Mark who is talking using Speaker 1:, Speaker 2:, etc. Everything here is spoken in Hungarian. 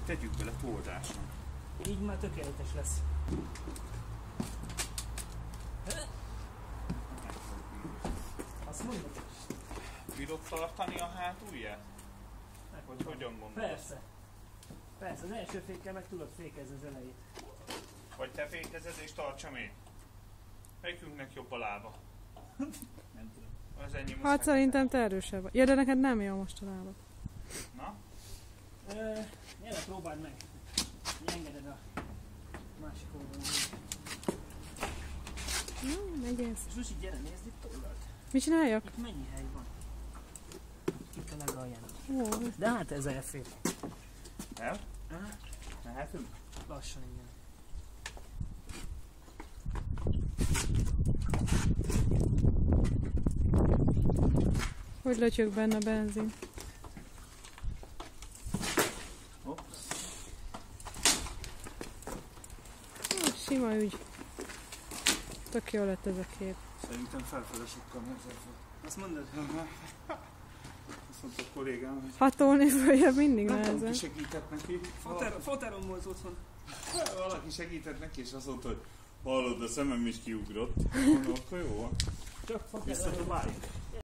Speaker 1: tegyük bele toldásnak.
Speaker 2: Így már tökéletes lesz. Azt mondod?
Speaker 1: Bírod tartani a hátulját? Vagy hogyan gondolod?
Speaker 2: Persze. Persze, az első fékkel meg tudod fékezni az elejét.
Speaker 1: Vagy te fékezed és tartsam én? Melyikünknek jobb a lába?
Speaker 2: Nem tudom.
Speaker 1: Az enyém
Speaker 3: Hát szerintem te erősebb vagy. Ja, de neked nem jó most a lábad.
Speaker 1: Na?
Speaker 2: Gyere, próbáld meg. Engeded a másik oldalon.
Speaker 3: Megész.
Speaker 2: Zsuzsi, gyere, nézd itt oldalt.
Speaker 3: Mit csináljak?
Speaker 2: Itt mennyi hely van? Itt a legalján.
Speaker 3: Ó,
Speaker 2: De hát ez elfér.
Speaker 1: El? Mehetünk?
Speaker 2: Lassan, igen.
Speaker 3: hogy lötyög benne a benzin. Sima ügy. Tök jó lett ez a kép.
Speaker 1: Szerintem felfele sokkal nehezebb.
Speaker 2: Azt mondod?
Speaker 1: Azt mondta a kollégám, hogy...
Speaker 3: Hatolni följebb mindig
Speaker 1: nem
Speaker 3: nehezen.
Speaker 1: valaki segített neki.
Speaker 2: Foteron volt otthon.
Speaker 1: Valaki segített neki, és azt mondta, hogy hallod, a szemem is kiugrott. Mondom, akkor jó van.
Speaker 2: Csak foteron.
Speaker 1: Visszadobáljuk.